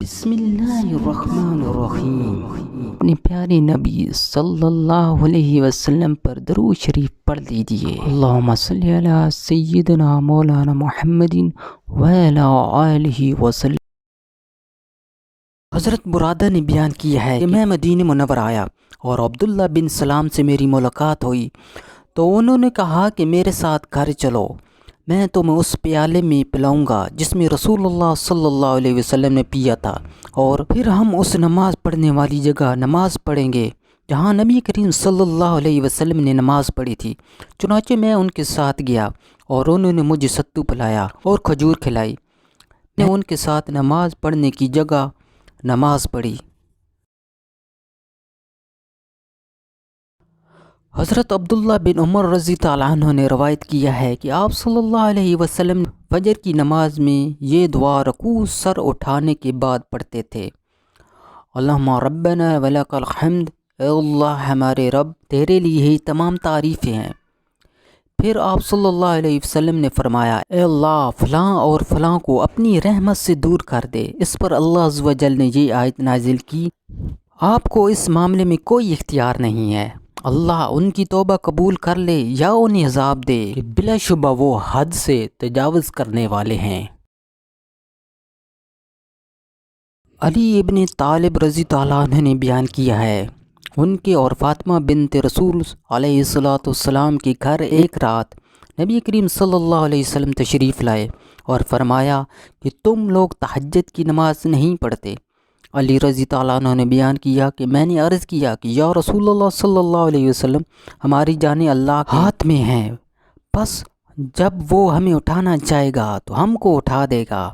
بسم اللہ الرحمن الرحیم۔ اپنے پیارے نبی صلی اللہ علیہ وسلم پر درود شریف پڑھ لیجئے۔ اللہم صلی علی سیدنا مولانا محمد وعلی آلہ وسلم۔ حضرت برادہ نے بیان کیا ہے کہ میں مدینہ منور آیا اور عبداللہ بن سلام سے میری ملاقات ہوئی تو انہوں نے کہا کہ میرے ساتھ گھر چلو، میں تمہیں اس پیالے میں پلاؤں گا جس میں رسول اللہ صلی اللہ علیہ وسلم نے پیا تھا، اور پھر ہم اس نماز پڑھنے والی جگہ نماز پڑھیں گے جہاں نبی کریم صلی اللہ علیہ وسلم نے نماز پڑھی تھی۔ چنانچہ میں ان کے ساتھ گیا اور انہوں نے مجھے ستو پلایا اور کھجور کھلائی۔ میں ان کے ساتھ نماز پڑھنے کی جگہ نماز پڑھی۔ حضرت عبداللہ بن عمر رضی اللہ عنہ نے روایت کیا ہے کہ آپ صلی اللہ علیہ وسلم فجر کی نماز میں یہ دعا رکوع سر اٹھانے کے بعد پڑھتے تھے: اللہم ربنا ولک الحمد، اے اللہ ہمارے رب تیرے لیے ہی تمام تعریفیں ہیں۔ پھر آپ صلی اللہ علیہ وسلم نے فرمایا: اے اللہ فلاں اور فلاں کو اپنی رحمت سے دور کر دے۔ اس پر اللہ عز و جل نے یہ آیت نازل کی: آپ کو اس معاملے میں کوئی اختیار نہیں ہے، اللہ ان کی توبہ قبول کر لے یا انہیں عذاب دے، بلا شبہ وہ حد سے تجاوز کرنے والے ہیں۔ علی ابن طالب رضی اللہ عنہ نے بیان کیا ہے، ان کے اور فاطمہ بنت رسول علیہ السلام کے گھر ایک رات نبی کریم صلی اللہ علیہ وسلم تشریف لائے اور فرمایا کہ تم لوگ تہجد کی نماز نہیں پڑھتے۔ علی رضی اللہ عنہ نے بیان کیا کہ میں نے عرض کیا کہ یا رسول اللہ صلی اللہ علیہ وسلم، ہماری جانیں اللہ کے ہاتھ میں ہیں، بس جب وہ ہمیں اٹھانا چاہے گا تو ہم کو اٹھا دے گا۔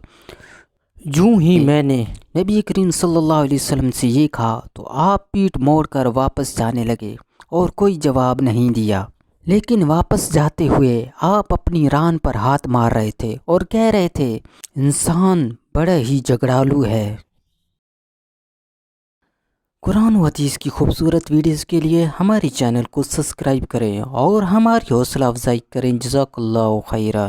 یوں ہی میں نے نبی کریم صلی اللہ علیہ وسلم سے یہ کہا تو آپ پیٹھ موڑ کر واپس جانے لگے اور کوئی جواب نہیں دیا، لیکن واپس جاتے ہوئے آپ اپنی ران پر ہاتھ مار رہے تھے اور کہہ رہے تھے انسان بڑا ہی جھگڑالو ہے۔ قرآن و حدیث کی خوبصورت ویڈیوز کے لیے ہمارے چینل کو سبسکرائب کریں اور ہماری حوصلہ افزائی کریں۔ جزاک اللہ خیرہ۔